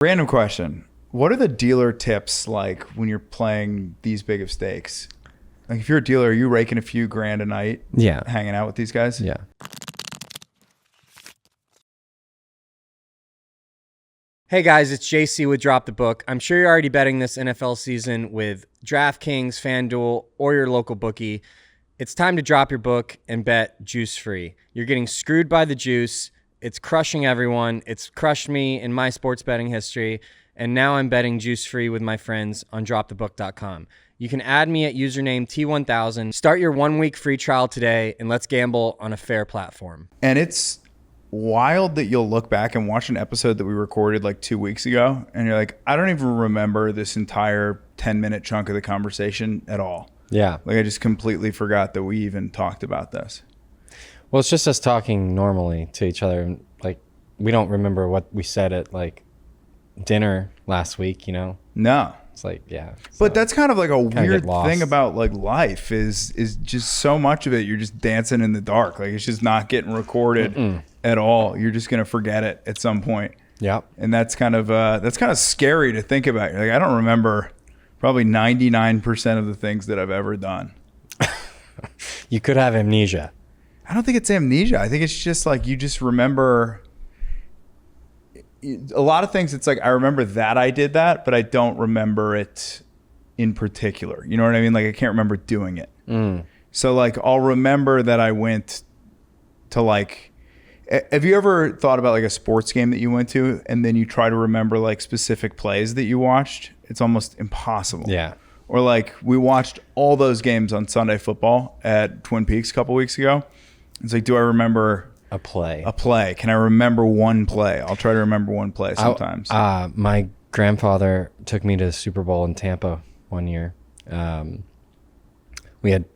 Random question. What are the dealer tips like when you're playing these big of stakes? Like if you're a dealer, are you raking a few grand a night? Yeah. Hanging out with these guys? Yeah. Hey guys, it's JC with Drop the Book. I'm sure you're already betting this NFL season with DraftKings, FanDuel, or your local bookie. It's time to drop your book and bet juice-free. You're getting screwed by the juice. It's crushing everyone. It's crushed me in my sports betting history. And now I'm betting juice-free with my friends on dropthebook.com. You can add me at username T1000. Start your 1-week free trial today, and let's gamble on a fair platform. And it's wild that you'll look back and watch an episode that we recorded like 2 weeks ago, and you're like, I don't even remember this entire 10-minute chunk of the conversation at all. Yeah. Like I just completely forgot that we even talked about this. Well, it's just us talking normally to each other. Like, we don't remember what we said at like dinner last week, you know? No. It's like, yeah. But that's kind of like a weird lost. thing about like life is just so much of it you're just dancing in the dark. Like it's just not getting recorded at all. You're just gonna forget it at some point. Yeah. And that's kind of scary to think about. You're like, I don't remember probably 99% of the things that I've ever done. You could have amnesia. I don't think it's amnesia. I think it's just like you just remember a lot of things. It's like I remember that I did that, but I don't remember it in particular. You know what I mean? Like I can't remember doing it. So like I'll remember that I went to like, have you ever thought about like a sports game that you went to and then you try to remember like specific plays that you watched? It's almost impossible. Yeah. Or like we watched all those games on Sunday Football at Twin Peaks a couple weeks ago. It's like, do I remember A play. Can I remember one play? I'll try to remember one play sometimes. My grandfather took me to the Super Bowl in Tampa one year. We had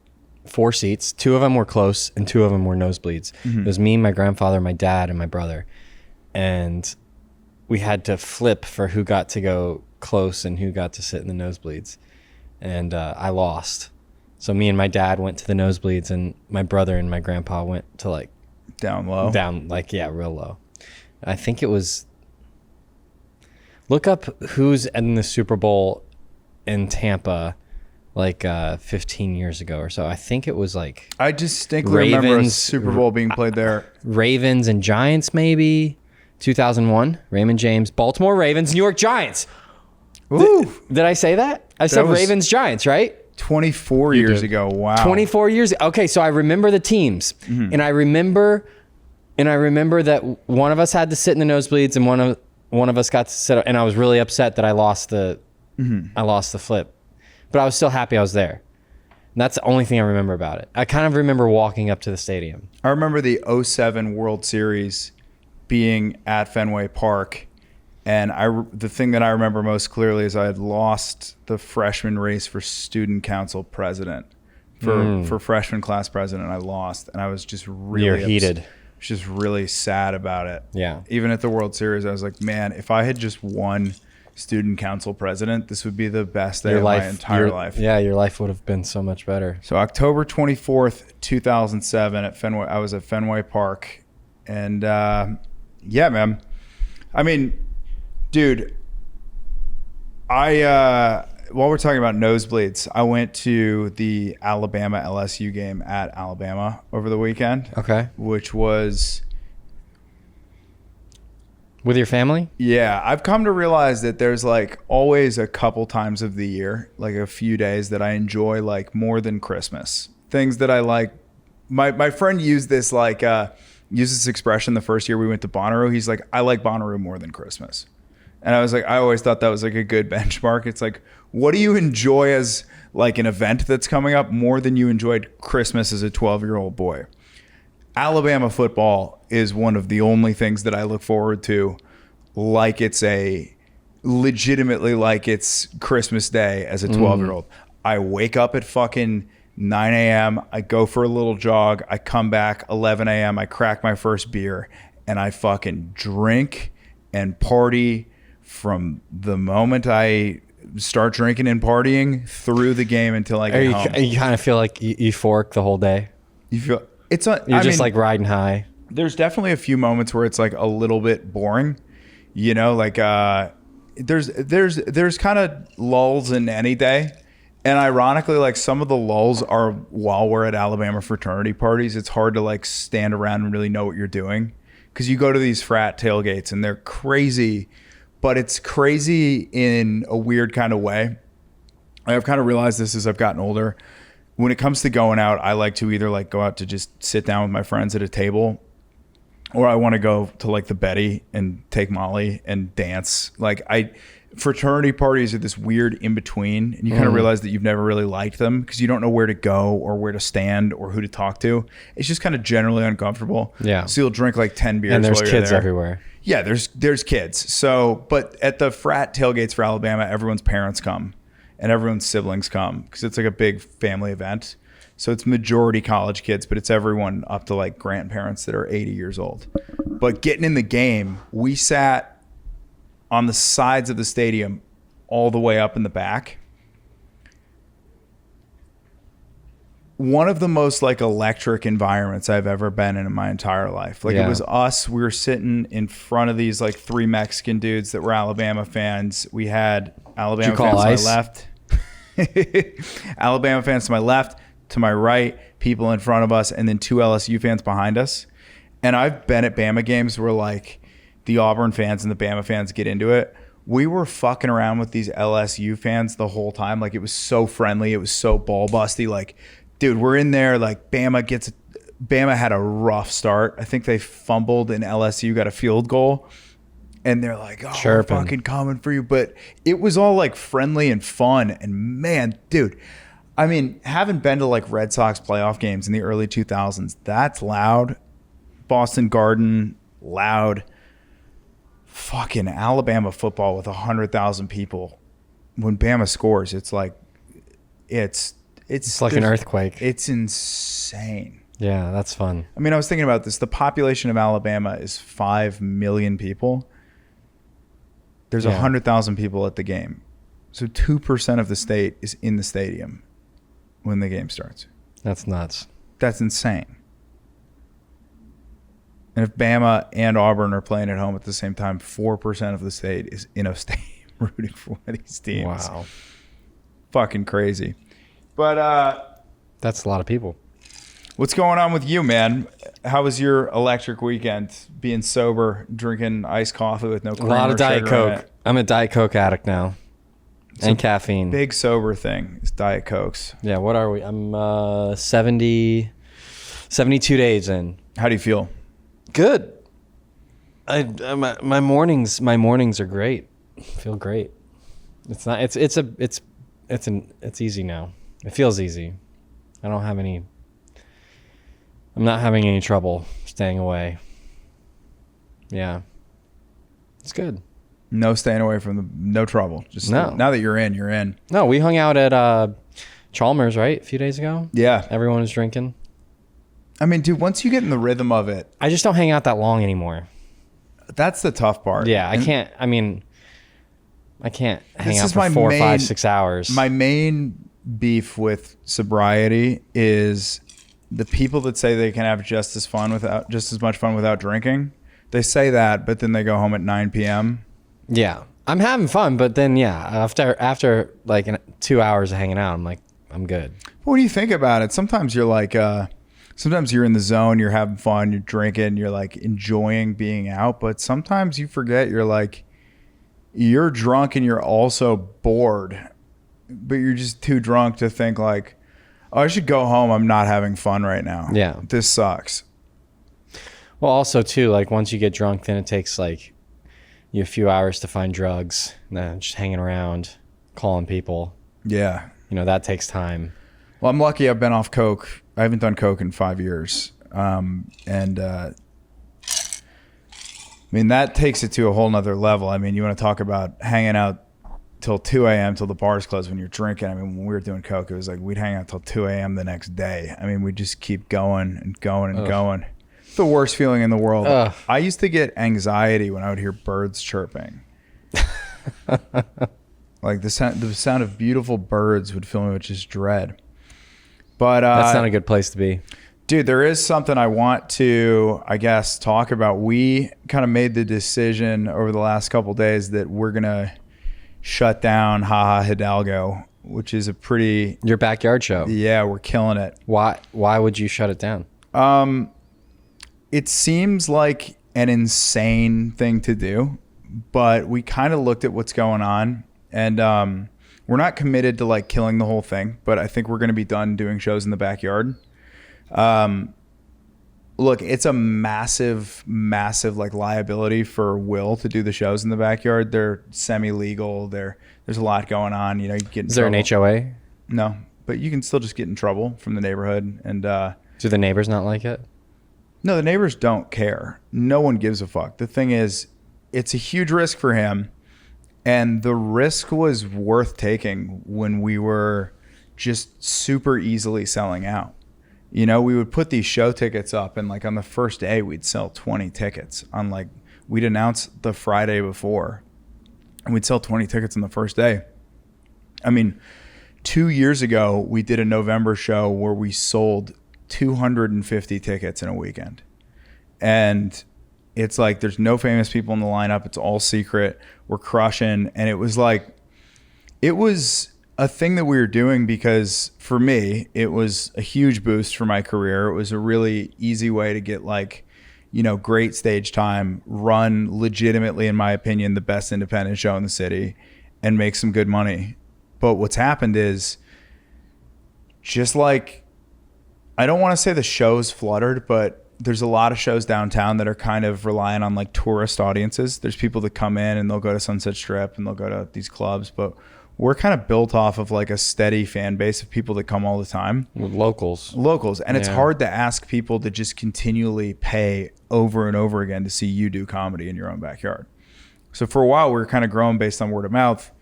4 seats. 2 of them were close and 2 of them were nosebleeds. It was me, my grandfather, my dad, and my brother. And we had to flip for who got to go close and who got to sit in the nosebleeds. And I lost. So me and my dad went to the nosebleeds and my brother and my grandpa went to like Down low. Real low. I think it was, look up who's in the Super Bowl in Tampa like 15 years ago or so. I think it was like I distinctly remember a Super Bowl being played there. Ravens and Giants maybe. 2001, Raymond James, Baltimore Ravens, New York Giants. Ooh. Did I say that? I said was Ravens Giants, right? 24 years ago. Wow. 24 years. Okay, so I remember the teams, and I remember that one of us had to sit in the nosebleeds, and one of us got to sit. And I was really upset that I lost the flip, but I was still happy I was there. And that's the only thing I remember about it. I kind of remember walking up to the stadium. I remember the 07 World Series being at Fenway Park. And the thing that I remember most clearly is I had lost the freshman race for student council president, for freshman class president. I lost, and I was just really You're heated. Just really sad about it. Yeah. Even at the World Series, I was like, man, if I had just won student council president, this would be the best day of my entire life. Yeah, your life would have been so much better. So October 24th, 2007 at Fenway, I was at Fenway Park, and yeah, man. I mean, dude, while we're talking about nosebleeds, I went to the Alabama LSU game at Alabama over the weekend. Okay. Which was... With your family? Yeah. I've come to realize that there's like always a couple times of the year, like a few days that I enjoy like more than Christmas. Things that I like. My friend used this expression the first year we went to Bonnaroo. He's like, I like Bonnaroo more than Christmas. And I was like, I always thought that was like a good benchmark. It's like, what do you enjoy as like an event that's coming up more than you enjoyed Christmas as a 12-year-old boy? Alabama football is one of the only things that I look forward to like it's legitimately like it's Christmas Day as a 12-year-old. I wake up at fucking 9 a.m. I go for a little jog. I come back 11 a.m. I crack my first beer and I fucking drink and party from the moment I start drinking and partying through the game until I get home. You kind of feel like euphoric the whole day. You feel it's You're just like riding high. There's definitely a few moments where it's like a little bit boring, you know, like there's kind of lulls in any day. And ironically, like some of the lulls are while we're at Alabama fraternity parties. It's hard to like stand around and really know what you're doing because you go to these frat tailgates and they're crazy, but it's crazy in a weird kind of way. I've kind of realized this as I've gotten older. When it comes to going out, I like to either like go out to just sit down with my friends at a table, or I want to go to like the Betty and take Molly and dance. Fraternity parties are this weird in between, and you kind of realize that you've never really liked them because you don't know where to go or where to stand or who to talk to. It's just kind of generally uncomfortable. Yeah. So you'll drink like 10 beers. And there's while you're kids there. everywhere. Yeah, there's kids. So, but at the frat tailgates for Alabama, everyone's parents come and everyone's siblings come because it's like a big family event. So it's majority college kids, but it's everyone up to like grandparents that are 80 years old. But getting in the game, we sat on the sides of the stadium all the way up in the back. One of the most like electric environments I've ever been in my entire life. Like it was us, we were sitting in front of these like three Mexican dudes that were Alabama fans. We had Alabama fans to my left. Alabama fans to my left, to my right, people in front of us, and then two LSU fans behind us. And I've been at Bama games where like the Auburn fans and the Bama fans get into it. We were fucking around with these LSU fans the whole time. Like it was so friendly. It was so ball busty. Like, dude, we're in there. Like Bama had a rough start. I think they fumbled and LSU got a field goal. And they're like, oh, we're fucking coming for you. But it was all like friendly and fun. And man, dude, I mean, having been to like Red Sox playoff games in the early 2000s, that's loud. Boston Garden, loud. Fucking Alabama football with 100,000 people. When Bama scores, it's like it's like an earthquake. It's insane. Yeah, that's fun. I mean, I was thinking about this. The population of Alabama is 5 million people. There's 100,000 people at the game. So 2% of the state is in the stadium when the game starts. That's nuts. That's insane. And if Bama and Auburn are playing at home at the same time, 4% of the state is in a stadium rooting for one of these teams. Wow. Fucking crazy. But that's a lot of people. What's going on with you, man? How was your electric weekend? Being sober, drinking iced coffee with no cream A lot of or Diet sugar in Coke. it. I'm a Diet Coke addict now. And caffeine. Big sober thing is Diet Cokes. Yeah, what are we? I'm 72 days in. How do you feel? Good. My mornings are great. I feel great. It's not. It's easy now. It feels easy. I'm not having any trouble staying away. Yeah. It's good. No staying away from no trouble. Just now that you're in, you're in. No, we hung out at Chalmers, right? A few days ago. Yeah. Everyone was drinking. I mean, dude, once you get in the rhythm of it. I just don't hang out that long anymore. That's the tough part. Yeah, I can't hang out for 4, 5, 6 hours. My main beef with sobriety is the people that say they can have just as much fun without drinking. They say that, but then they go home at 9 p.m. Yeah, I'm having fun, but then after like 2 hours of hanging out, I'm like, I'm good. What do you think about it? Sometimes you're like, sometimes you're in the zone, you're having fun, you're drinking, you're like enjoying being out, but sometimes you forget you're drunk and you're also bored, but you're just too drunk to think like, oh, I should go home. I'm not having fun right now. Yeah. This sucks. Well, also too, like once you get drunk, then it takes like you a few hours to find drugs, and then just hanging around, calling people. Yeah. That takes time. Well, I'm lucky I've been off Coke. I haven't done Coke in 5 years. I mean, that takes it to a whole nother level. I mean, you want to talk about hanging out till 2 a.m. till the bars close when you're drinking. I mean, when we were doing Coke, it was like we'd hang out till 2 a.m. the next day. I mean, we just keep going and going and going. It's the worst feeling in the world. I used to get anxiety when I would hear birds chirping. Like the sound of beautiful birds would fill me with just dread. But that's not a good place to be. Dude, there is something I want to, I guess, talk about. We kind of made the decision over the last couple of days that we're going to shut down Haha Hidalgo, which is a pretty... Your backyard show. Yeah, we're killing it. Why would you shut it down? It seems like an insane thing to do, but we kind of looked at what's going on, and we're not committed to like killing the whole thing, but I think we're going to be done doing shows in the backyard. Look, it's a massive like liability for Will to do the shows in the backyard. They're semi-legal. There's a lot going on. You know, you get in Is there an HOA? No, but you can still just get in trouble from the neighborhood. And do the neighbors not like it? No, the neighbors don't care. No one gives a fuck. The thing is, it's a huge risk for him, and the risk was worth taking when we were just super easily selling out. You know, we would put these show tickets up, and like on the first day we'd sell 20 tickets on like, we'd announce the Friday before and we'd sell 20 tickets on the first day. I mean, 2 years ago we did a November show where we sold 250 tickets in a weekend. And it's like, there's no famous people in the lineup. It's all secret. We're crushing. And it was a thing that we were doing because for me, it was a huge boost for my career. It was a really easy way to get like, you know, great stage time, run legitimately, in my opinion, the best independent show in the city, and make some good money. But what's happened is just like, I don't want to say the show's fluttered, but there's a lot of shows downtown that are kind of relying on like tourist audiences. There's people that come in and they'll go to Sunset Strip and they'll go to these clubs, but we're kind of built off of like a steady fan base of people that come all the time. Locals. And it's hard to ask people to just continually pay over and over again to see you do comedy in your own backyard. So for a while, we were kind of growing based on word of mouth.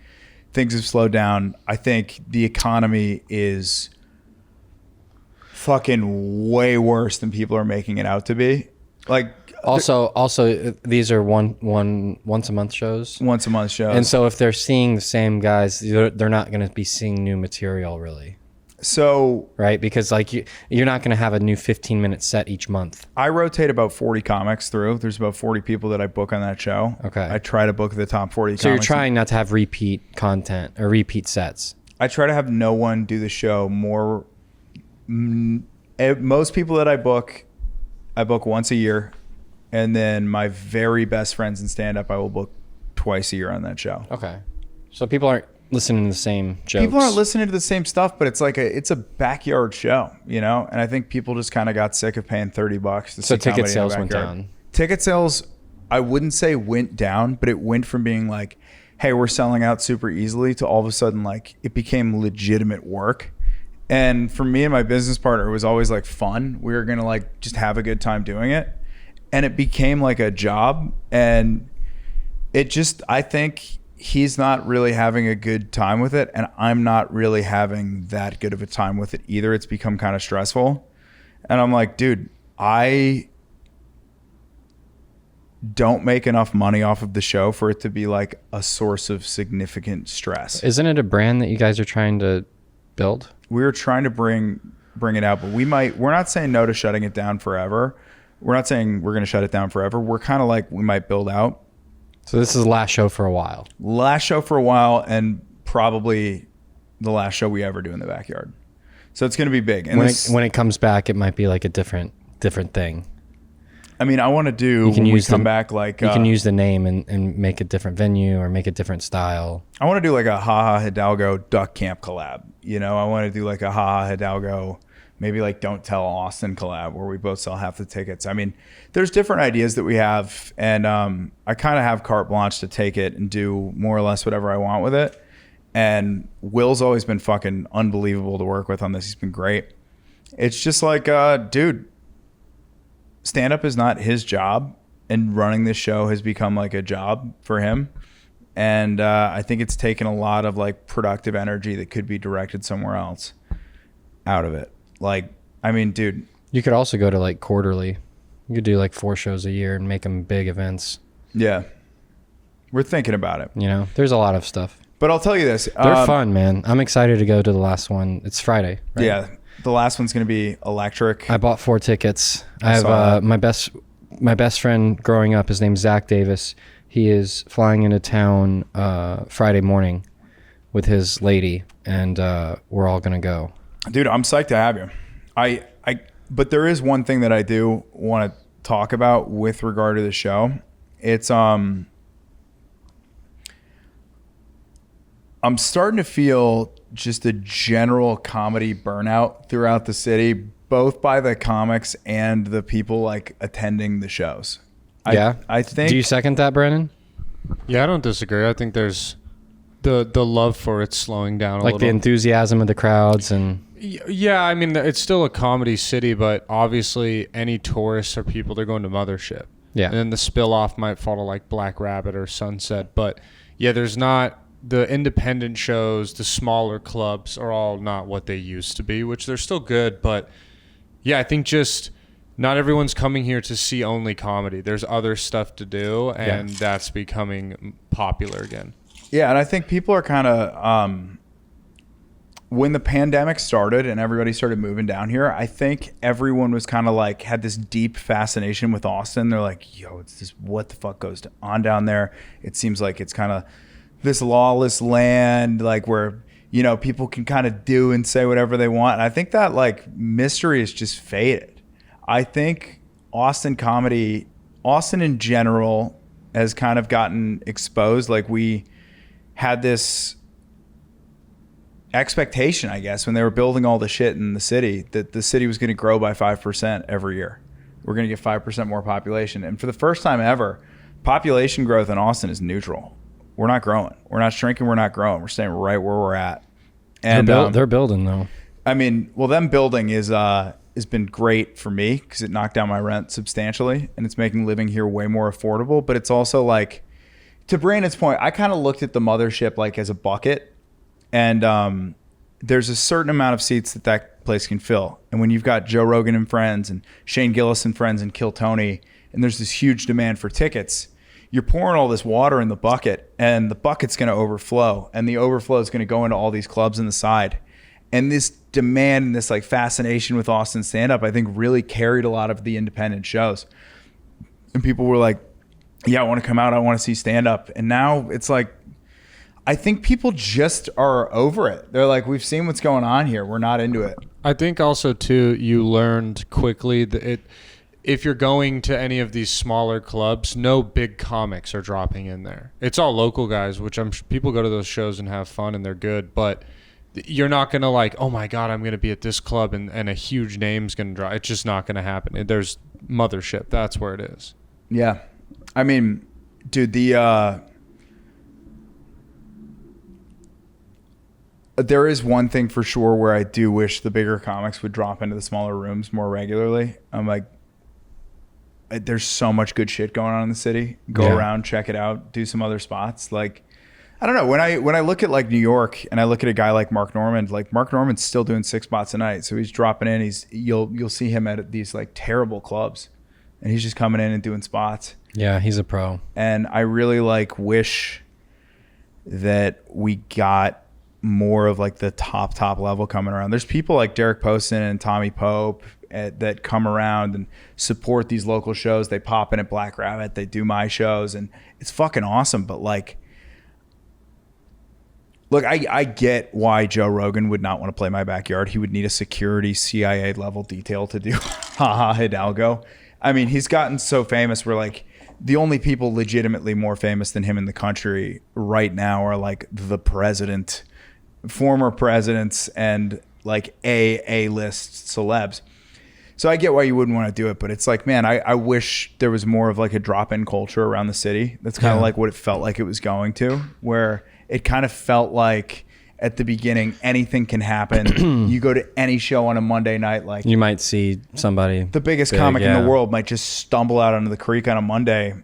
Things have slowed down. I think the economy is fucking way worse than people are making it out to be. Like, Also, these are once a month shows. Once a month shows. And so if they're seeing the same guys, they're not going to be seeing new material really. So right, because like you're not going to have a new 15-minute set each month. I rotate about 40 comics through. There's about 40 people that I book on that show. Okay. I try to book the top 40 comics. So you're trying not to have repeat content or repeat sets. I try to have no one do the show more. Most people that I book once a year. And then my very best friends in stand-up, I will book twice a year on that show. Okay. So people aren't listening to the same jokes. People aren't listening to the same stuff, but it's like it's a backyard show, you know? And I think people just kind of got sick of paying $30 to see comedy in a backyard. So ticket sales went down. Ticket sales, I wouldn't say went down, but it went from being like, hey, we're selling out super easily, to all of a sudden like it became legitimate work. And for me and my business partner, it was always like fun. We were going to like just have a good time doing it. And it became like a job, and it just, I think he's not really having a good time with it, and I'm not really having that good of a time with it either. It's become kind of stressful. And I'm like, dude, I don't make enough money off of the show for it to be like a source of significant stress. Isn't it a brand that you guys are trying to build? We were trying to bring it out, but we're not saying no to shutting it down forever. We're not saying we're going to shut it down forever. We're kind of like, we might build out. So this is the last show for a while. Last show for a while, and probably the last show we ever do in the backyard. So it's going to be big. And when it comes back, it might be like a different thing. I mean, I want to do, when we come back, like... You can use the name and make a different venue or make a different style. I want to do like a Haha Hidalgo Duck Camp collab. You know, I want to do like a Haha Hidalgo... maybe like Don't Tell Austin collab where we both sell half the tickets. I mean, there's different ideas that we have, and I kind of have carte blanche to take it and do more or less whatever I want with it. And Will's always been fucking unbelievable to work with on this. He's been great. It's just like, dude, stand-up is not his job, and running this show has become like a job for him. And I think it's taken a lot of like productive energy that could be directed somewhere else out of it. Like, I mean, dude. You could also go to like quarterly. You could do like 4 shows a year and make them big events. Yeah. We're thinking about it. You know, there's a lot of stuff. But I'll tell you this. They're fun, man. I'm excited to go to the last one. It's Friday, right? Yeah. The last one's going to be electric. I bought 4 tickets. I have my best friend growing up. His name's Zach Davis. He is flying into town Friday morning with his lady, and we're all gonna go. Dude, I'm psyched to have you. But there is one thing that I do want to talk about with regard to the show. It's I'm starting to feel just a general comedy burnout throughout the city, both by the comics and the people like attending the shows. I think. Do you second that, Brandon? Yeah, I don't disagree. I think there's the love for it slowing down a Like little. the enthusiasm of the crowds and. Yeah, I mean, it's still a comedy city, but obviously any tourists or people, they're going to Mothership. Yeah. And then the spill off might fall to like Black Rabbit or Sunset. But yeah, there's not the independent shows, the smaller clubs are all not what they used to be, which they're still good. But yeah, I think just not everyone's coming here to see only comedy. There's other stuff to do, and that's becoming popular again. Yeah, and I think people are kind of when the pandemic started and everybody started moving down here, I think everyone was kind of like had this deep fascination with Austin. They're like, yo, it's this, what the fuck goes on down there? It seems like it's kind of this lawless land, like where, you know, people can kind of do and say whatever they want. And I think that like mystery is just faded. I think Austin comedy, Austin in general has kind of gotten exposed. Like we had this expectation, I guess, when they were building all the shit in the city, that the city was going to grow by 5% every year. We're going to get 5% more population. And for the first time ever, population growth in Austin is neutral. We're not growing. We're not shrinking. We're not growing. We're staying right where we're at. And they're building though. I mean, well, them building has been great for me because it knocked down my rent substantially and it's making living here way more affordable. But it's also like, to Brandon's point, I kind of looked at the Mothership like as a bucket. And there's a certain amount of seats that place can fill. And when you've got Joe Rogan and friends and Shane Gillis and friends and Kill Tony, and there's this huge demand for tickets, you're pouring all this water in the bucket and the bucket's going to overflow. And the overflow is going to go into all these clubs on the side. And this demand and this like fascination with Austin stand-up, I think really carried a lot of the independent shows. And people were like, yeah, I want to come out. I want to see stand-up. And now it's like, I think people just are over it. They're like, we've seen what's going on here. We're not into it. I think also, too, you learned quickly that if you're going to any of these smaller clubs, no big comics are dropping in there. It's all local guys, which people go to those shows and have fun and they're good. But you're not going to like, oh, my God, I'm going to be at this club and a huge name's going to drop. It's just not going to happen. There's Mothership. That's where it is. Yeah. I mean, dude, there is one thing for sure where I do wish the bigger comics would drop into the smaller rooms more regularly. I'm like, there's so much good shit going on in the city. Go around, check it out, do some other spots. Like, I don't know. When I look at like New York and I look at a guy like Mark Normand, like Mark Normand's still doing 6 spots a night. So he's dropping in. You'll see him at these like terrible clubs and he's just coming in and doing spots. Yeah, he's a pro. And I really like wish that we got more of like the top level coming around. There's people like Derek Poston and Tommy Pope that come around and support these local shows. They pop in at Black Rabbit, they do my shows, and it's fucking awesome. But like, look, I get why Joe Rogan would not want to play my backyard. He would need a security CIA level detail to do haha Hidalgo. I mean, he's gotten so famous where like the only people legitimately more famous than him in the country right now are like the president, former presidents, and like A-list celebs. So I get why you wouldn't want to do it, but it's like, man, I wish there was more of like a drop-in culture around the city. That's kind of like what it felt like it was going to, where it kind of felt like at the beginning, anything can happen. You go to any show on a Monday night, like you might see somebody. The biggest comic in the world might just stumble out onto the creek on a Monday.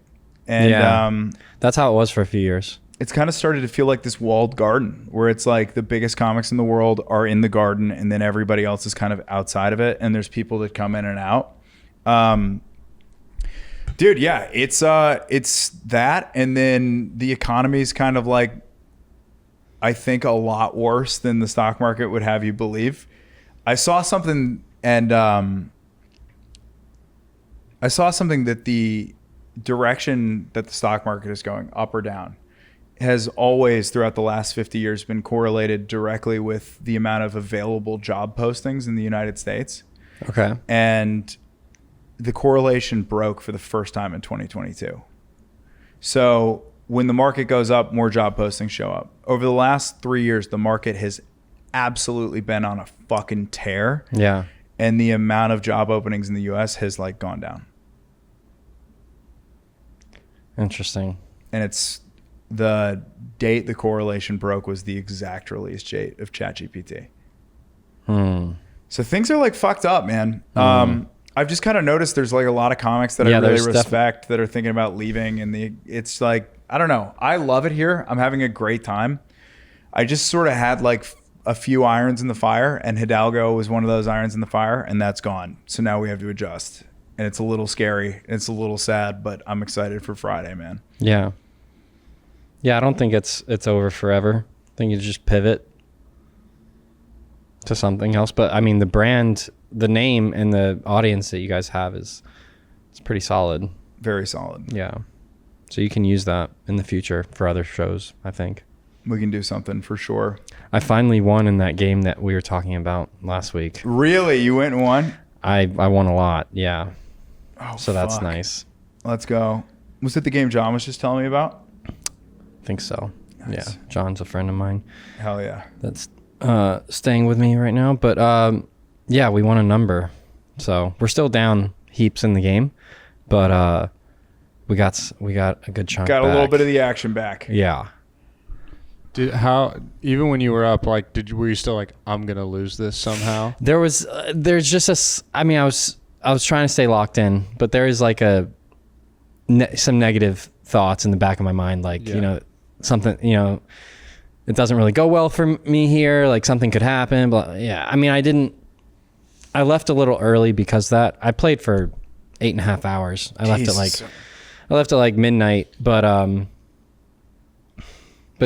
And that's how it was for a few years. It's kind of started to feel like this walled garden where it's like the biggest comics in the world are in the garden and then everybody else is kind of outside of it. And there's people that come in and out. Dude, yeah, it's that. And then the economy is kind of like, I think a lot worse than the stock market would have you believe. I saw something and I saw something that the direction that the stock market is going, up or down, has always throughout the last 50 years been correlated directly with the amount of available job postings in the United States. Okay. And the correlation broke for the first time in 2022. So when the market goes up, more job postings show up. Over the last 3 years, the market has absolutely been on a fucking tear. Yeah. And the amount of job openings in the US has like gone down. Interesting. And it's the date the correlation broke was the exact release date of ChatGPT. So things are like fucked up, man. I've just kind of noticed there's like a lot of comics that I really respect that are thinking about leaving, and it's like, I don't know. I love it here. I'm having a great time. I just sort of had like a few irons in the fire, and Hidalgo was one of those irons in the fire, and that's gone. So now we have to adjust, and it's a little scary. It's a little sad, but I'm excited for Friday, man. Yeah. Yeah, I don't think it's over forever. I think you just pivot to something else. But I mean, the brand, the name, and the audience that you guys have it's pretty solid. Very solid. Yeah. So you can use that in the future for other shows, I think. We can do something for sure. I finally won in that game that we were talking about last week. Really? You went and won? I won a lot, yeah. Oh, so that's nice. Let's go. Was it the game John was just telling me about? I think so. Nice. Yeah. John's a friend of mine. Hell yeah. That's staying with me right now. But yeah, we won a number. So we're still down heaps in the game. But we got a good chunk Got back. a little bit of the action back. Yeah. Even when you were up, like, were you still like, I'm gonna lose this somehow? There's just I mean, I was trying to stay locked in, but there is like some negative thoughts in the back of my mind, like, you know, something, you know, it doesn't really go well for me here, like something could happen. But yeah, I mean, I left a little early because I played for 8.5 hours. I left at like midnight, but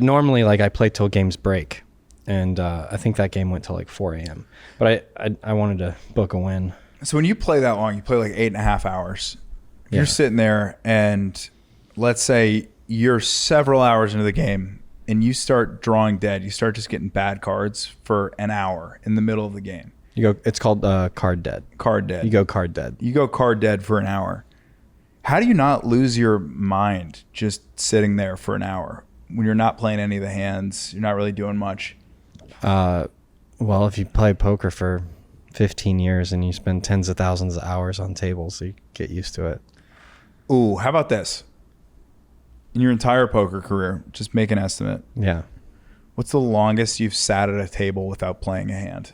normally, like, I play till games break, and I think that game went till like 4 a.m. But I wanted to book a win. So when you play that long, you play like 8.5 hours. If you're sitting there, and let's say you're several hours into the game, and you start drawing dead, you start just getting bad cards for an hour in the middle of the game. It's called card dead. Card dead. You go card dead. You go card dead for an hour. How do you not lose your mind just sitting there for an hour? When you're not playing any of the hands, you're not really doing much. Well, if you play poker for 15 years and you spend tens of thousands of hours on tables, so you get used to it. Ooh, how about this? In your entire poker career, just make an estimate. Yeah. What's the longest you've sat at a table without playing a hand?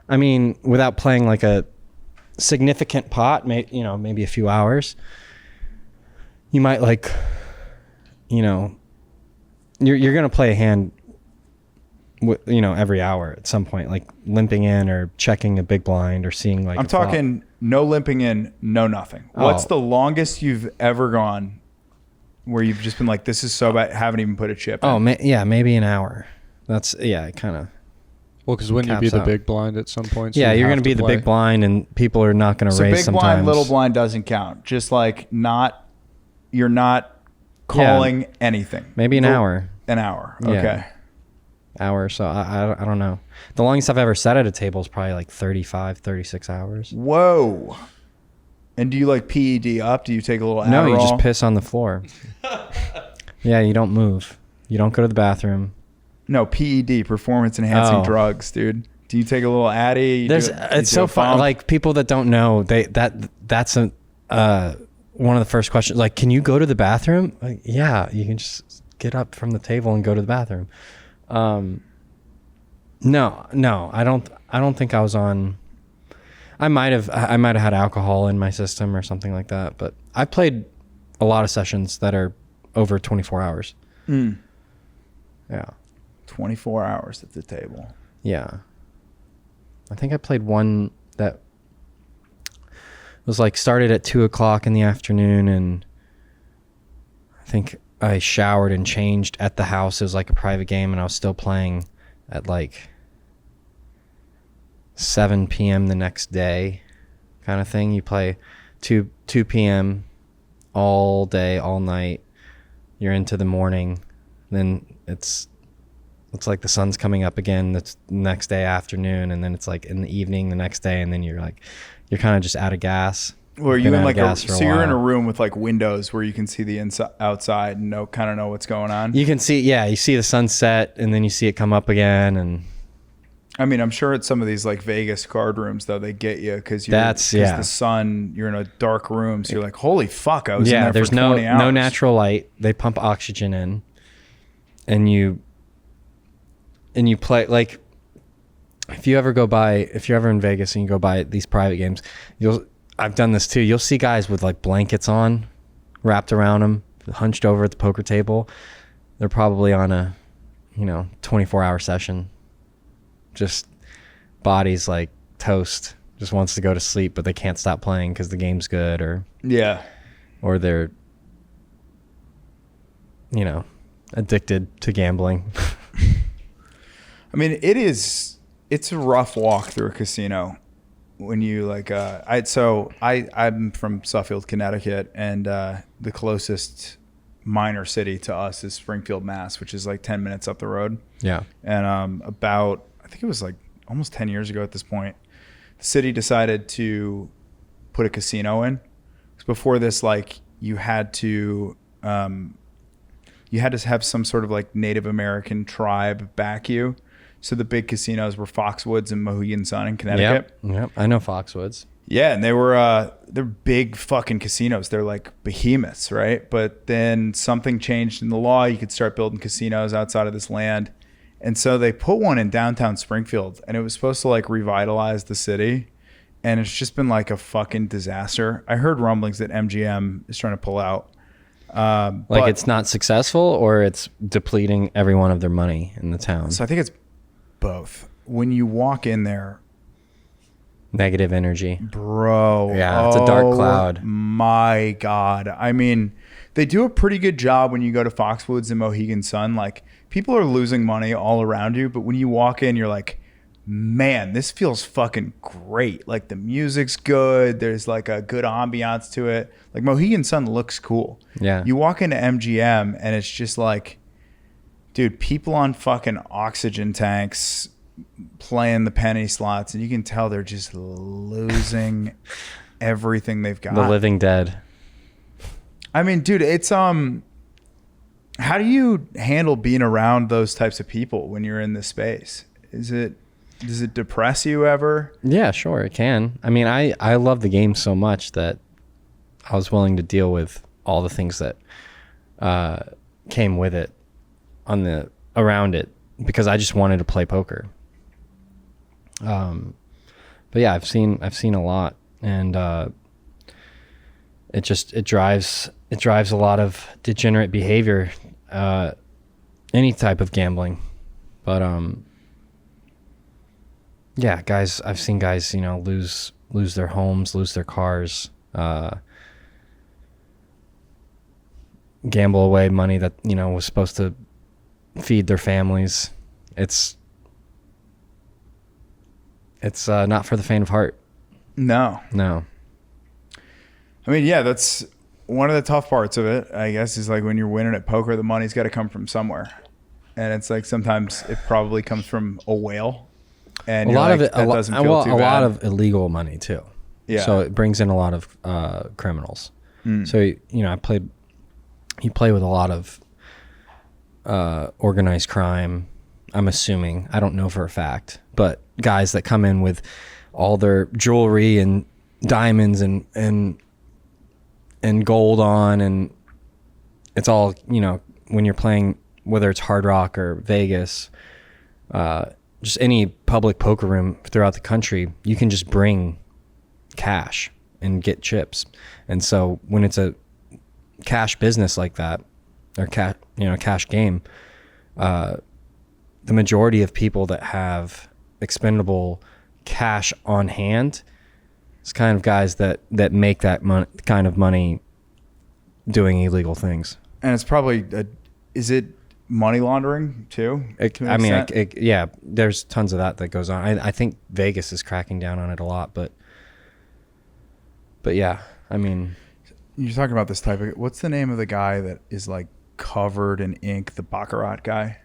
I mean, without playing like a significant pot, maybe a few hours. You might like, you know, you're gonna play a hand, every hour at some point, like limping in or checking a big blind or seeing like. I'm talking no limping in, no nothing. What's the longest you've ever gone where you've just been like, this is so bad, haven't even put a chip in? Oh, maybe an hour. That's kind of. Well, because wouldn't you be the big blind at some point? So yeah, you're going to be the big blind, and people are not going to raise big sometimes. Blind, little blind doesn't count. Just like you're not calling anything. Maybe an hour. An hour. Yeah. Okay. Hour. So I don't know. The longest I've ever sat at a table is probably like 35, 36 hours. Whoa. And do you like PED up? Do you take a little Adderall? No, you just piss on the floor. Yeah, you don't move. You don't go to the bathroom. No, PED, performance enhancing drugs, dude. Do you take a little Addy? It's so fun. Like, people that don't know, that's one of the first questions. Like, can you go to the bathroom? Like, yeah, you can just get up from the table and go to the bathroom. No, I don't think I was on. I might have had alcohol in my system or something like that. But I played a lot of sessions that are over 24 hours. Yeah. 24 hours at the table. Yeah. I think I played one that was like started at 2:00 in the afternoon, and I think I showered and changed at the house. It was like a private game, and I was still playing at like 7 p.m. the next day kind of thing. You play 2 p.m. all day, all night. You're into the morning. Then it's like the sun's coming up again the next day afternoon, and then it's like in the evening the next day, and then you're kind of just out of gas. Or you in like you're in a room with like windows where you can see the outside and know what's going on. You can see, you see the sunset, and then you see it come up again. And I mean, I'm sure at some of these like Vegas card rooms though, they get you because the sun. You're in a dark room, so you're like, holy fuck, I was in there for 20 hours. No natural light. They pump oxygen in, and you play like. If you're ever in Vegas and you go by these private games, I've done this too. You'll see guys with like blankets on, wrapped around them, hunched over at the poker table. They're probably on a, 24-hour session. Just bodies like toast. Just wants to go to sleep, but they can't stop playing because the game's good, or they're, addicted to gambling. I mean, it's a rough walk through a casino. When you like, I'm from Suffield, Connecticut, and the closest minor city to us is Springfield, Mass, which is like 10 minutes up the road. Yeah. And I think it was like almost 10 years ago at this point, the city decided to put a casino in. Before this, like you had to have some sort of like Native American tribe back you. So the big casinos were Foxwoods and Mohegan Sun in Connecticut. Yep. I know Foxwoods. Yeah, and they're big fucking casinos. They're like behemoths, right? But then something changed in the law. You could start building casinos outside of this land. And so they put one in downtown Springfield, and it was supposed to like revitalize the city. And it's just been like a fucking disaster. I heard rumblings that MGM is trying to pull out. Like it's not successful, or it's depleting every one of their money in the town. So I think it's both. When you walk in there, negative energy, bro. Yeah, it's a dark cloud. My God. I mean, they do a pretty good job when you go to Foxwoods and Mohegan Sun. Like, people are losing money all around you, but when you walk in, you're like, man, this feels fucking great. Like, the music's good. There's like a good ambiance to it. Like, Mohegan Sun looks cool. Yeah. You walk into MGM and it's just like, dude, people on fucking oxygen tanks playing the penny slots, and you can tell they're just losing everything they've got. The living dead. I mean, dude, it's how do you handle being around those types of people when you're in this space? Does it depress you ever? Yeah, sure, it can. I mean, I love the game so much that I was willing to deal with all the things that came with it around it, because I just wanted to play poker. But yeah, I've seen a lot, and it drives a lot of degenerate behavior, any type of gambling. But yeah, guys, I've seen guys, lose their homes, lose their cars, gamble away money that was supposed to feed their families. It's not for the faint of heart. No. I mean, yeah, that's one of the tough parts of it, I guess, is like when you're winning at poker, the money's got to come from somewhere. And it's like sometimes it probably comes from a whale. And a lot of of illegal money too. Yeah. So it brings in a lot of criminals. So you play with a lot of organized crime. I'm assuming, I don't know for a fact, but guys that come in with all their jewelry and diamonds and gold on, and it's all, when you're playing, whether it's Hard Rock or Vegas, just any public poker room throughout the country, you can just bring cash and get chips. And so when it's a cash business like that, or cash game, the majority of people that have expendable cash on hand, it's kind of guys that make that kind of money doing illegal things. And it's probably, is it money laundering too. Yeah, there's tons of that goes on. I think Vegas is cracking down on it a lot, but yeah, I mean, you're talking about this type of. What's the name of the guy that is like covered in ink? The baccarat guy,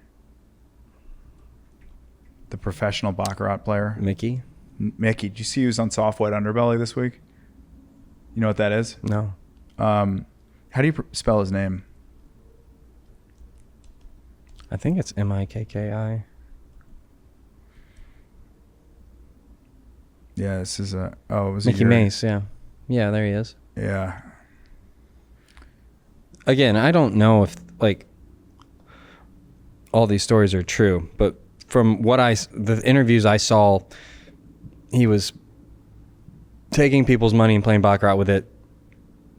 the professional baccarat player. Mickey. Did you see he was on Soft White Underbelly this week? You know what that is? No. How do you spell his name? I think it's Mikki. Yeah, this is it was Mickey Mace. Yeah, there he is. Yeah. Again, I don't know if like all these stories are true, but from what the interviews I saw, he was taking people's money and playing baccarat with it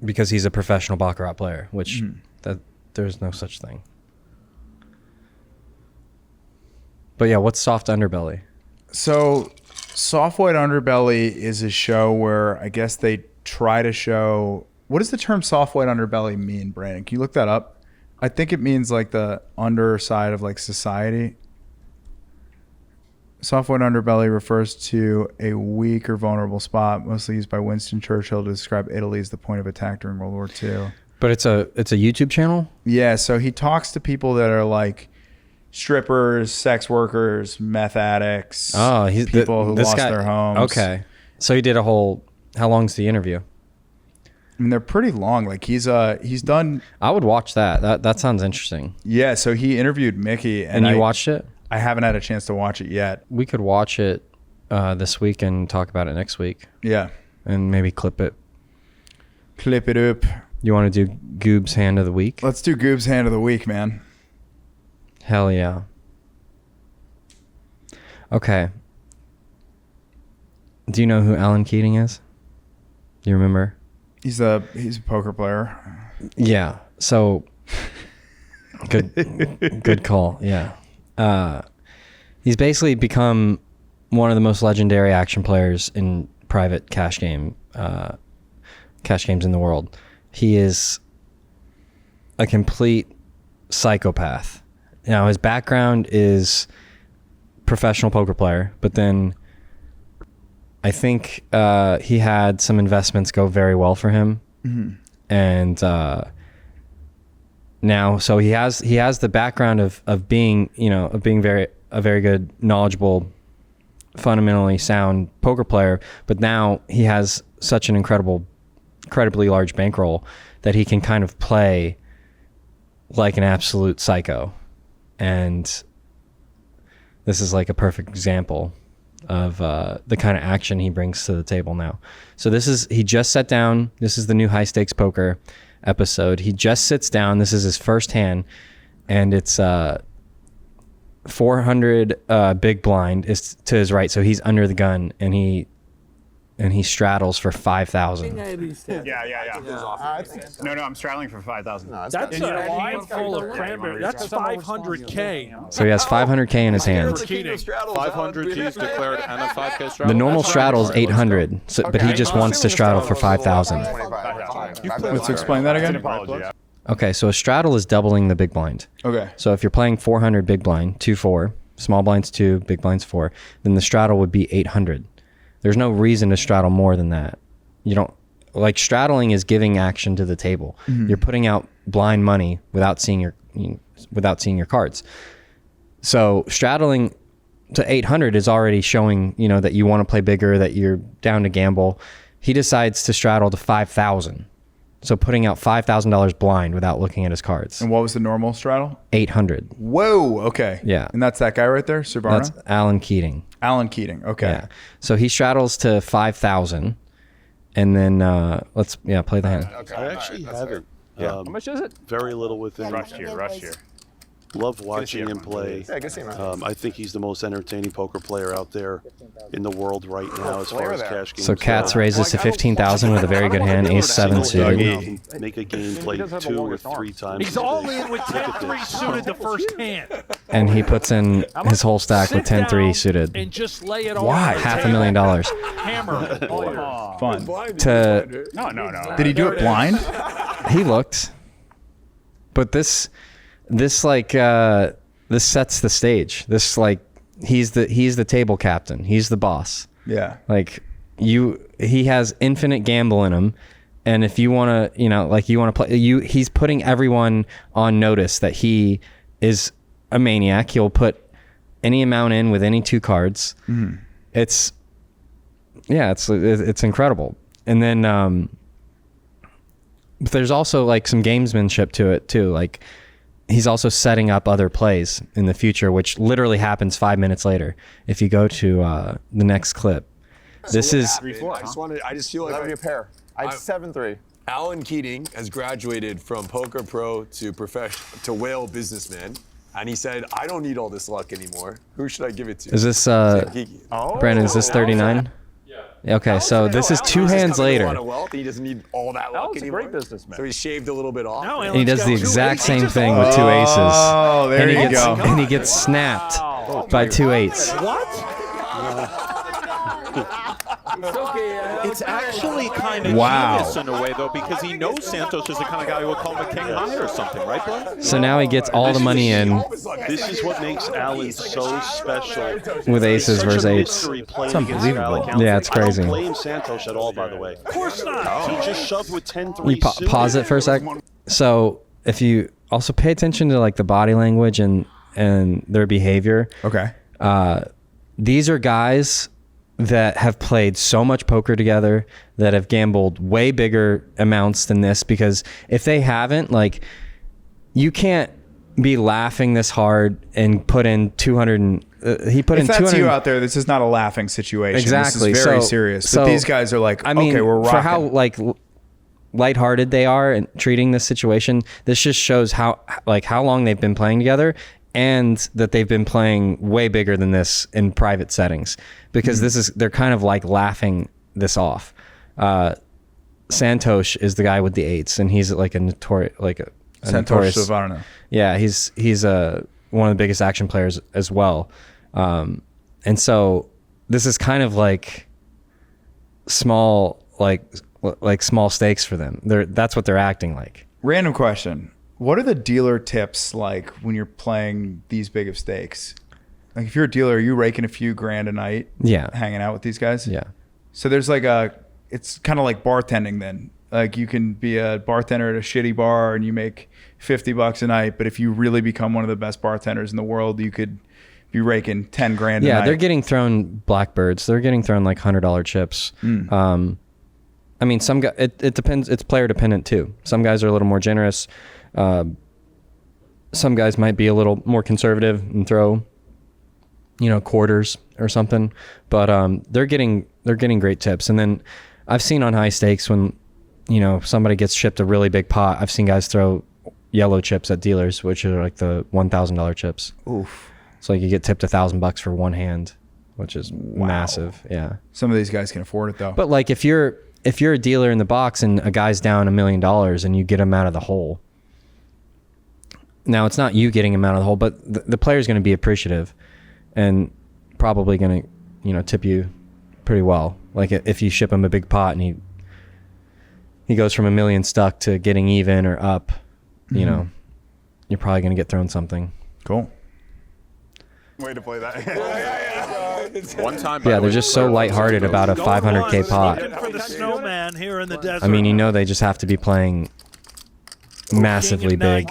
because he's a professional baccarat player, which that there's no such thing. But yeah, what's Soft Underbelly? So Soft White Underbelly is a show where I guess they try to show, what does the term soft white underbelly mean, Brandon? Can you look that up? I think it means like the underside of like society. Soft white underbelly refers to a weak or vulnerable spot, mostly used by Winston Churchill to describe Italy as the point of attack during World War II. But it's a YouTube channel? Yeah, so he talks to people that are like strippers, sex workers, meth addicts, people who lost their homes. Okay. So he did a whole, how long's the interview? I mean, they're pretty long. Like he's done. I would watch that. That sounds interesting. Yeah, so he interviewed Mickey. And you watched it? I haven't had a chance to watch it yet. We could watch it this week and talk about it next week. Yeah. And maybe clip it. Clip it up. You want to do Goob's Hand of the Week? Let's do Goob's Hand of the Week, man. Hell yeah. Okay. Do you know who Alan Keating is? Do you remember? He's a poker player. Yeah. So good call. Yeah. He's basically become one of the most legendary action players in private cash games in the world. He is a complete psychopath. Now, his background is professional poker player, but then I think he had some investments go very well for him. Mm-hmm. And now, so he has the background of being a very good, knowledgeable, fundamentally sound poker player, but now he has such an incredibly large bankroll that he can kind of play like an absolute psycho. And this is like a perfect example of the kind of action he brings to the table now. So he just sat down. This is the new high stakes poker episode. He just sits down. This is his first hand, and it's 400 big blind is to his right. So he's under the gun, and he straddles for 5,000. Yeah. No, I'm straddling for 5,000. That's a handful of cranberry. That's 500K. So he has 500K in his hand. 500 keys declared and a 5K straddle. The normal straddle is 800, but he just wants to straddle for 5,000. Let's explain that again. Okay, so a straddle is doubling the big blind. Okay. So if you're playing 400 big blind, 2-4, small blinds 2, big blinds 4, then the straddle would be 800. There's no reason to straddle more than that. You don't like straddling is giving action to the table. Mm-hmm. You're putting out blind money without seeing your cards. So straddling to 800 is already showing, that you want to play bigger, that you're down to gamble. He decides to straddle to 5,000. So putting out $5,000 blind without looking at his cards. And what was the normal straddle? 800. Whoa. Okay. Yeah. And that's that guy right there, Subarna? That's Alan Keating. Alan Keating. Okay. Yeah. So he straddles to 5,000, and then let's play the hand. Okay. I actually haven't. How much is it? Very little within. Rush here. Love watching him play. Yeah, good seeing him. I think he's the most entertaining poker player out there in the world right now as far as cash games. So Katz raises to 15,000 with a very good hand, ace-7 suited. Make a game play 2 or 3 times. He's all in with 10-3 suited the first hand. And he puts in his whole stack with 10-3 suited. And just lay it on. Why? $500,000. Hammer. Fun. No. Did he do it blind? He looked. But this this this sets the stage. This he's the table captain. He's the boss. Yeah. He has infinite gamble in him. And if you want to, you want to play, he's putting everyone on notice that he is a maniac. He'll put any amount in with any 2 cards. Mm-hmm. It's incredible. And then but there's also some gamesmanship to it too. He's also setting up other plays in the future, which literally happens 5 minutes later. If you go to the next clip, this is. 3-4. I just feel like That'd be a pair. I had 7-3. Alan Keating has graduated from poker pro to whale businessman, and he said, "I don't need all this luck anymore. Who should I give it to?" Is this Brandon? Is this 39? Yeah. Okay, so this is 2 hands later. He doesn't need all that luck anymore. Alan's a great businessman. So he shaved a little bit off. And he does the exact same thing with 2 aces. Oh, there you go. And he gets snapped by 2 8s. It's actually kind of genius in a way, though, because he knows Santos is the kind of guy who will call him a king high or something, right, bud? So now he gets all the money in. This is what makes Alan so special. With aces versus 8s. It's unbelievable. Yeah, it's crazy. I don't blame Santos at all, by the way. Of course not. He just shoved with 10-3. You pause it for a sec. So if you also pay attention to the body language and their behavior. Okay. These are guys that have played so much poker together, that have gambled way bigger amounts than this, because if they haven't, you can't be laughing this hard and put in 200 he put if in that's 200 you out there, this is not a laughing situation. Exactly. This is very serious. But these guys are okay, we're rocking. For how lighthearted they are and treating this situation, this just shows how long they've been playing together, and that they've been playing way bigger than this in private settings, because they're kind of laughing this off. Santosh is the guy with the 8s, and he's a notorious Santosh Silvano. Yeah, he's one of the biggest action players as well. And so this is kind of small small stakes for them. That's what they're acting like. Random question. What are the dealer tips when you're playing these big of stakes? If you're a dealer, are you raking a few grand a night? Yeah. Hanging out with these guys? Yeah. So there's it's kind of like bartending then. You can be a bartender at a shitty bar and you make $50 a night, but if you really become one of the best bartenders in the world, you could be raking 10 grand a night. Yeah, they're getting thrown blackbirds. They're getting thrown $100 chips. I mean, some guys, it depends. It's player dependent too. Some guys are a little more generous. Some guys might be a little more conservative and throw, quarters or something. But they're getting great tips. And then I've seen on high stakes when somebody gets shipped a really big pot, I've seen guys throw yellow chips at dealers, which are the $1,000 chips. Oof. So you get tipped $1,000 for one hand, which is massive. Yeah. Some of these guys can afford it though. But if you're a dealer in the box and a guy's down $1 million and you get him out of the hole, now it's not you getting him out of the hole, but the player's going to be appreciative and probably going to, tip you pretty well. If you ship him a big pot and he goes from $1 million stuck to getting even or up, you're probably going to get thrown something. Cool. Way to play that. One time. Yeah, they're just so lighthearted about a $500K pot. For the snowman here in the desert. I mean, they just have to be playing massively big.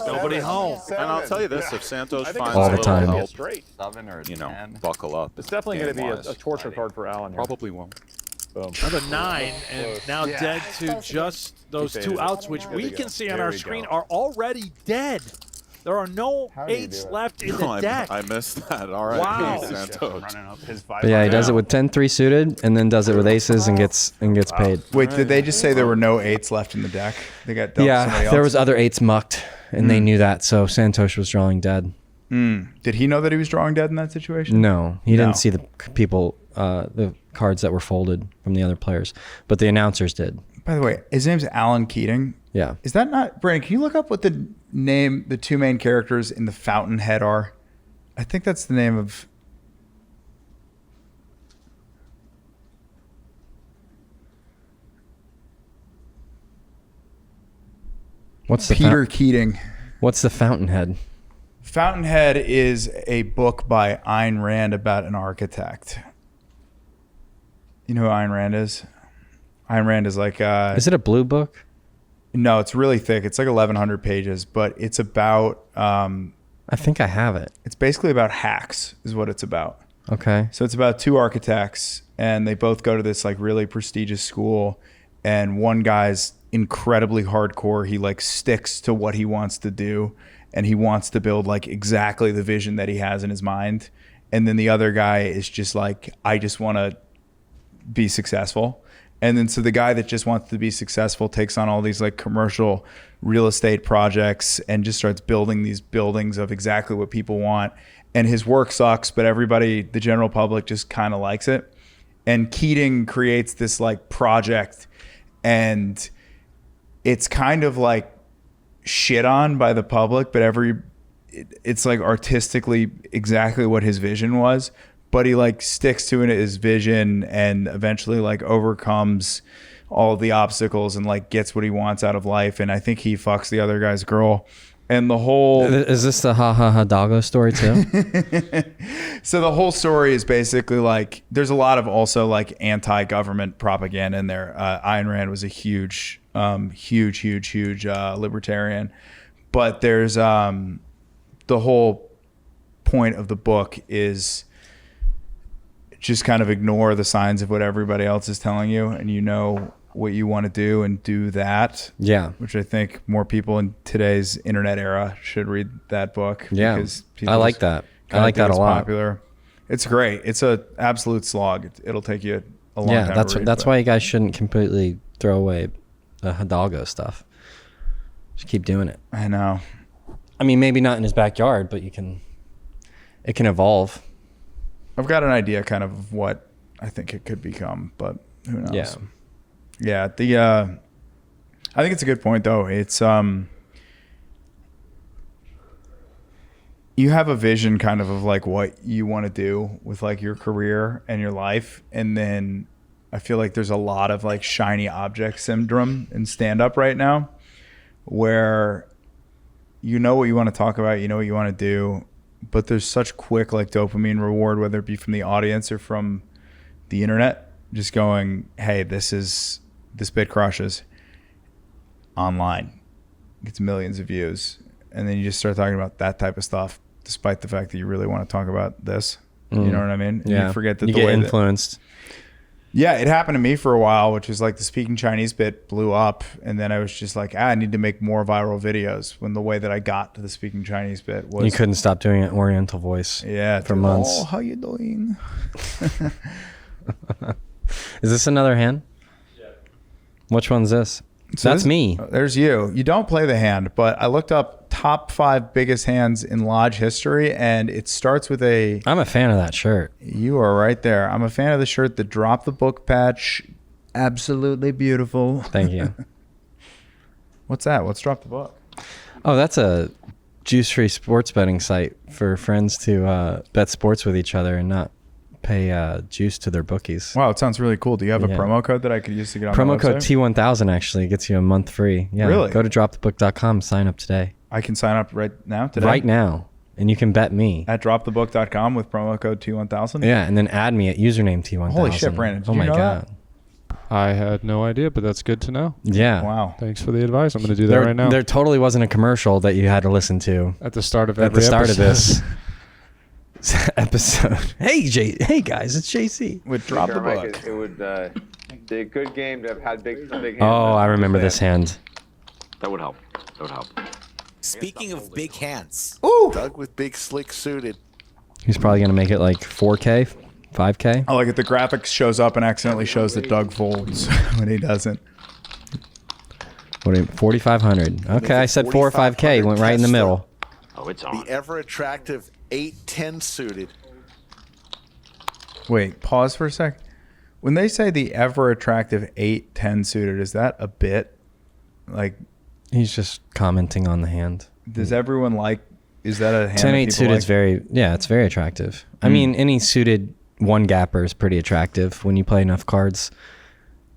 Nobody home. And I'll tell you this: if Santos finds all the time, help, 7 or 10. buckle up. It's definitely going to be a torture card for Alan. Probably won't. Boom. Another 9, and now dead to just those 2 outs, which we can see on our screen are already dead. There are no 8s left in the deck. I missed that. All right, wow. Santos. But yeah, he does it with 10-3 suited, and then does it with aces and gets paid. Wait, did they just say there were no 8s left in the deck? They got dealt to somebody else? There was other 8s mucked, and they knew that, so Santosh was drawing dead. Did he know that he was drawing dead in that situation? No, he didn't see the people, the cards that were folded from the other players, but the announcers did. By the way, his name's Alan Keating. Yeah. Is that not, Brandon, can you look up what the 2 main characters in the Fountainhead are? I think that's the name of... What's the Peter Keating. What's the Fountainhead? Fountainhead is a book by Ayn Rand about an architect. You know who Ayn Rand is? Ayn Rand is like... is it a blue book? No, it's really thick. It's like 1,100 pages, but it's about... I think I have it. It's basically about hacks is what it's about. Okay. So it's about two architects, and they both go to this like really prestigious school, and one guy's incredibly hardcore. He like sticks to what he wants to do, and he wants to build like exactly the vision that he has in his mind. And then the other guy is just like, I just want to be successful. And then so the guy that just wants to be successful takes on all these like commercial real estate projects and just starts building these buildings of exactly what people want. And his work sucks, but everybody, the general public, just kind of likes it. And Keating creates this like project, and it's kind of like shit on by the public, but it's like artistically exactly what his vision was. But he like sticks to his vision and eventually like overcomes all of the obstacles and like gets what he wants out of life. And I think he fucks the other guy's girl. And the whole... Is this the Ha Ha Hidalgo story too? So the whole story is basically like, there's a lot of also like anti-government propaganda in there. Ayn Rand was a huge libertarian. But there's the whole point of the book is just kind of ignore the signs of what everybody else is telling you, and you know what you want to do and do that. Yeah. Which I think more people in today's internet era should read that book. Yeah. Because I like that. I like that a lot. Popular. It's great. It's a absolute slog. It'll take you a long time to read. That's why you guys shouldn't completely throw away the Hidalgo stuff. Just keep doing it. I know. I mean, maybe not in his backyard, but it can evolve. I've got an idea kind of what I think it could become, but who knows? Yeah. Yeah. I think it's a good point though. It's, you have a vision kind of like what you want to do with like your career and your life. And then I feel like there's a lot of like shiny object syndrome in stand up right now, where you know what you want to talk about, you know what you want to do, but there's such quick like dopamine reward, whether it be from the audience or from the internet, just going, hey, this bit crushes online, gets millions of views. And then you just start talking about that type of stuff, despite the fact that you really want to talk about this. You know what I mean? And you forget that you get influenced. Yeah, it happened to me for a while, which was like the speaking Chinese bit blew up. And then I was just like, I need to make more viral videos, when the way that I got to the speaking Chinese bit was... You couldn't stop doing an Oriental voice for months. Oh, how you doing? Is this another hand? Yeah. Which one's this? So That's me. There's you. You don't play the hand, but I looked up top 5 biggest hands in Lodge history, and it starts with a... I'm a fan of that shirt. You are right there. I'm a fan of the shirt, the Drop the Book patch. Absolutely beautiful. Thank you. What's that? What's Drop the Book? Oh, that's a juice-free sports betting site for friends to bet sports with each other and not pay juice to their bookies. Wow, it sounds really cool. Do you have a promo code that I could use to get on promo the code website? T1000 actually gets you a month free. Yeah. Really? Go to dropthebook.com, sign up today. I can sign up right now today? Right now. And you can bet me. At dropthebook.com with promo code T1000? Yeah, and then add me at username T1000. Holy shit, Brandon. Did oh you my know God. That? I had no idea, but that's good to know. Yeah. Wow. Thanks for the advice. I'm going to do that right now. There totally wasn't a commercial that you had to listen to At the start of at every the start episode. of this episode. Hey guys, it's JC. With Drop the Book. It would be a good game to have had big hands. Oh, I remember this hand. That would help. Speaking of big hands. Ooh. Doug with big slick suited. He's probably going to make it like 4K, 5K. I like it. The graphics shows up and accidentally shows that Doug folds when he doesn't. What? 4,500. Okay, I said 4 or 5K. Went right in the middle. Oh, it's on. The ever attractive 810 suited. Wait, pause for a sec. When they say the ever attractive 810 suited, is that a bit? Like, he's just commenting on the hand. Does everyone like? Is that a hand? 10-8 suited is very, it's very attractive. I mean, any suited one gapper is pretty attractive when you play enough cards.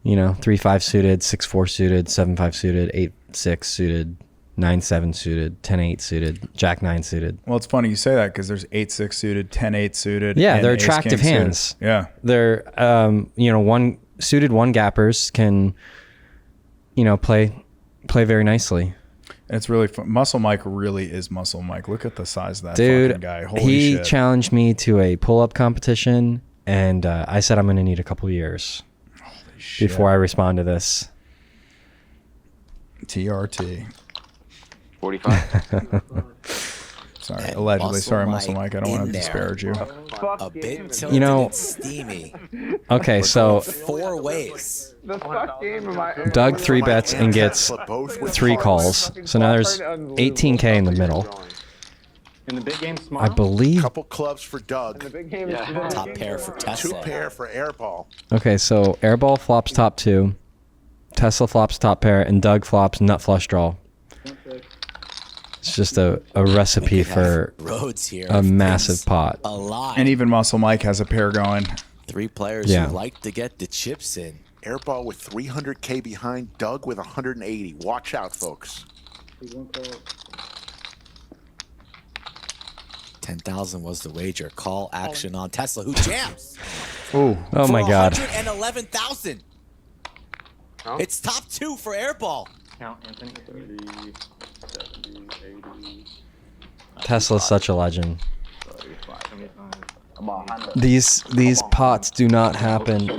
You know, 3-5 suited, 6-4 suited, 7-5 suited, 8-6 suited, 9-7 suited, 10-8 suited, Jack 9 suited. Well, it's funny you say that because there's 8-6 suited, 10-8 suited. Yeah, and they're ace attractive king hands. Suited. Yeah. They're one suited one gappers can play very nicely. And it's really fun. Muscle Mike really is Muscle Mike. Look at the size of that Dude, fucking guy. Holy he shit. challenged me to a pull-up competition, and I said I'm going to need a couple years before I respond to this. TRT. 45. Sorry, allegedly. Sorry, Muscle Mike. I don't want to disparage you. A bit tilted and steamy. Okay, so 4 ways. The fuck game am I? Doug 3 bets and gets 3 calls. So now there's 18K in the middle. In the big game, I believe. Couple clubs for Doug. Top pair for Tesla. 2 pair for Airball. Okay, so Airball flops top 2, Tesla flops top pair, and Doug flops nut flush draw. It's just a recipe for roads here. a massive pot. And even Muscle Mike has a pair going. 3 players who like to get the chips in. Airball with 300K behind, Doug with 180. Watch out, folks. 10,000 was the wager. Call action on Tesla, who jams. Oh my God. 111,000. It's top 2 for Airball. Count, Anthony. 30, 70, 80. Tesla's such a legend. These pots do not happen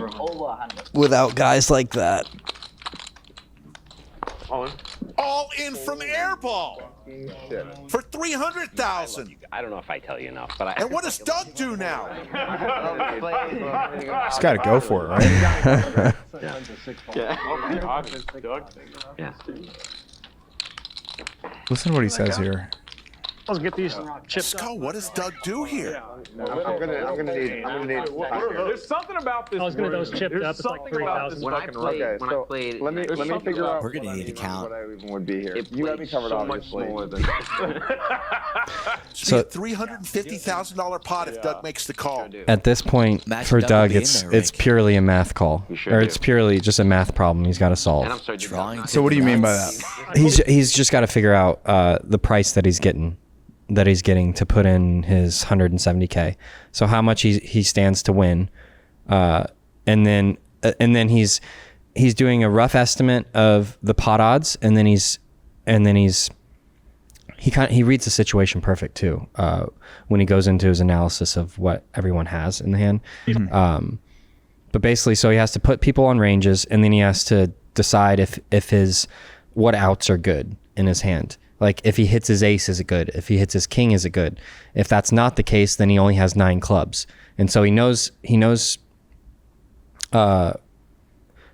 without guys like that. All in from Airball for 300,000. I don't know if I tell you enough, but And what does Doug do now? He's got to go for it, right? Yeah. Listen to what he says here. Let's get these chips. Scott, what does Doug do here? I'm gonna need. There's something about this. I was gonna those chipped up. It's like 3,000. When I played, let me figure out. We're gonna need to count. what I even would be here. You got me covered, so obviously. So $350,000 pot if Doug makes the call. At this point, for Doug, it's purely a math call, or it's purely just a math problem he's got to solve. So what do you mean by that? He's just got to figure out the price that he's getting to put in his 170K. So how much he stands to win, and then he's doing a rough estimate of the pot odds, and then he reads the situation perfect too when he goes into his analysis of what everyone has in the hand. But basically, so he has to put people on ranges, and then he has to decide if what outs are good in his hand. Like if he hits his ace, is it good? If he hits his king, is it good? If that's not the case, then he only has 9 clubs, and so he knows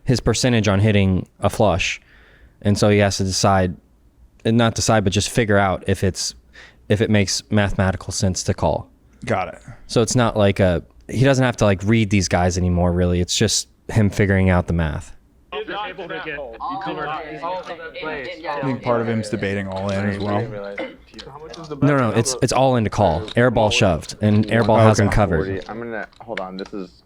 his percentage on hitting a flush, and so he has to but just figure out if it makes mathematical sense to call. Got it. So it's not like he doesn't have to like read these guys anymore. Really, it's just him figuring out the math. I think part of him's debating all in as well. No, it's all in to call. Airball shoved, and Airball has him covered. I'm gonna hold on. This is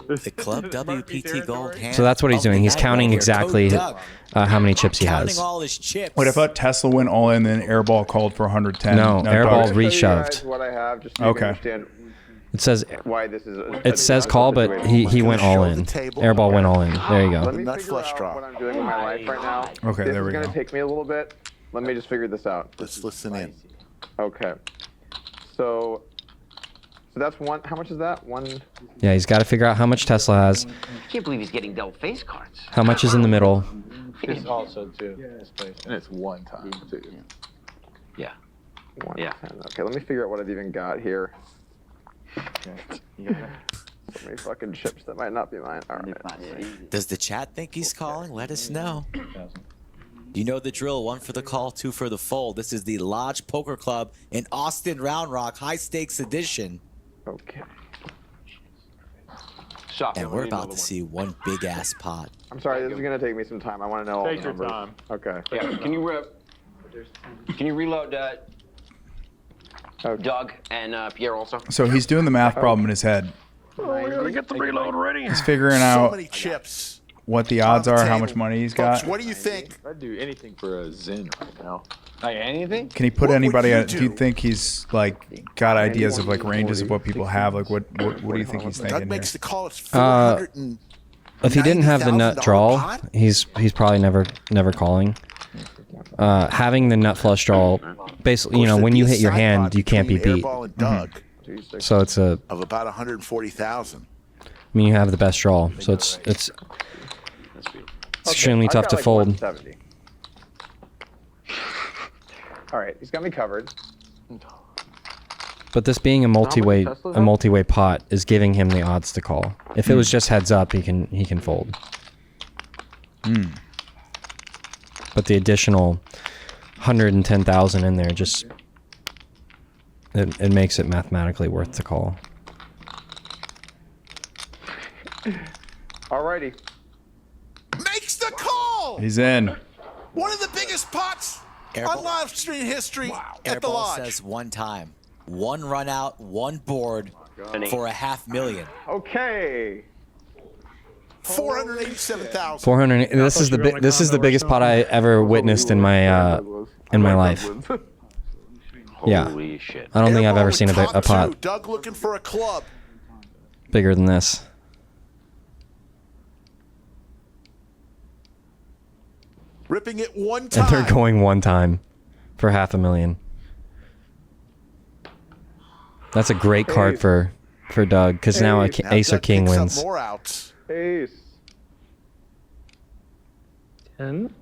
the club WPT gold hand. So that's what he's doing. He's counting exactly how many chips he has. All his chips. Wait, I thought Tesla went all in, then Airball called for 110. No, Airball reshoved. what I have, just so you can understand It says why this is. It says call, but he went all in. Airball went all in. There you Let go. me figure out what I'm doing with my life right now. Okay, there we go. This is gonna take me a little bit. Let me just figure this out. Let's listen in. Okay. So that's one. How much is that? One. Yeah, he's got to figure out how much Tesla has, I can't believe he's getting dealt face cards. how much is in the middle. It's also too. And it's one time too. Yeah. Yeah. Okay, let me figure out what I've even got here. So many fucking chips that might not be mine. All right. Does the chat think he's calling? Let us know. You know the drill. 1 for the call, 2 for the fold. This is the Lodge Poker Club in Austin Round Rock High Stakes Edition. Okay. And we're about to see one big ass pot. I'm sorry, this is gonna take me some time. I want to know all the Take your numbers. time. Okay. Yeah, can you reload Doug and Pierre also? So he's doing the math problem in his head. Oh, we gotta get the reload ready. He's figuring So out many chips. what the odds are, how much money he's got? Folks, what do you think? I'd do anything for a Zen right now. Like anything? Can he put anybody? you Do you think he's like got ideas of like ranges of what people have? Like what do you think he's Doug thinking makes here? the call. It's 400 and If he didn't have the nut $90,000 draw, pot? he's probably never calling. Having the nut flush draw, basically, when you hit your hand, you can't be beat. Airball and Doug So it's of about 140,000. I mean, you have the best draw, so it's extremely tough to fold. 170. All right, he's got me covered. But this being a multi-way pot is giving him the odds to call. If it was just heads up, he can fold. But the additional 110,000 in there just it makes it mathematically worth the call. Alrighty. Makes the call. He's in. One of the biggest pots on live stream history at the Airball lodge. says one time. One run out, one board for $500,000. Okay. 487,000. 400. This is the biggest pot I ever witnessed in my life. Yeah. Holy shit. I don't think I've Airball ever seen with a top pot two. Doug looking for a club. bigger than this. Ripping it one time. And they're going one time for $500,000. That's a great card for Doug, because now ace or king wins. More outs. Ace. 10.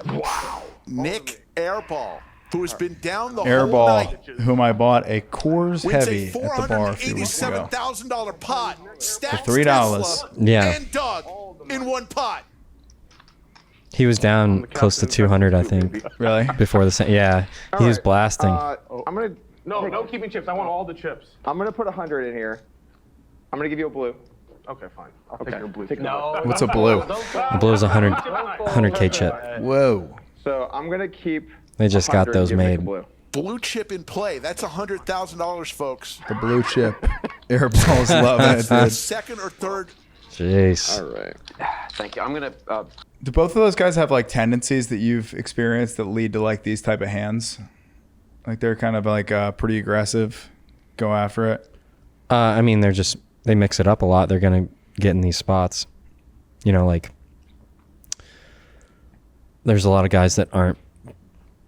Wow. Nick Airball, who has been down the whole Airball, night, whom I bought a Coors wins Heavy a at the bar a few weeks ago. $487,000 pot. Stacks $3. Tesla Yeah. and Doug in one pot. He was down close to 200, I think. Really? Before the yeah, he was blasting. I'm gonna. No keeping chips. I want all the chips. I'm gonna put 100 in here. I'm gonna give you a blue. Okay, fine. I'll take your blue. No. What's a blue? The blue is 100K chip. Whoa. So I'm gonna keep. They just got 100 those and give Nick a made. blue. Blue chip in play. That's $100,000, folks. The blue chip. Airball's loving it, dude. Second or third. Jeez. All right. Thank you. I'm gonna. Do both of those guys have like tendencies that you've experienced that lead to like these type of hands? Like they're kind of like pretty aggressive, go after it. I mean, they mix it up a lot. They're gonna get in these spots. Like there's a lot of guys that aren't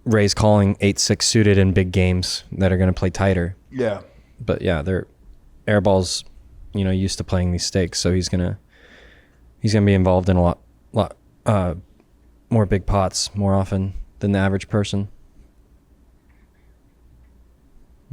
raise calling 8-6 suited in big games that are gonna play tighter. Yeah. But yeah, they're Airball's, used to playing these stakes, so he's gonna be involved in a lot more big pots more often than the average person.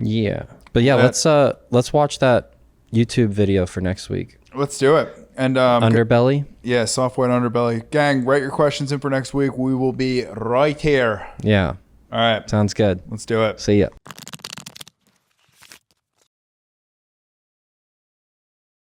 Yeah, but yeah, let's watch that YouTube video for next week. Let's do it. And Underbelly. Yeah, soft white underbelly. Gang, write your questions in for next week. We will be right here. Yeah. All right. Sounds good. Let's do it. See ya.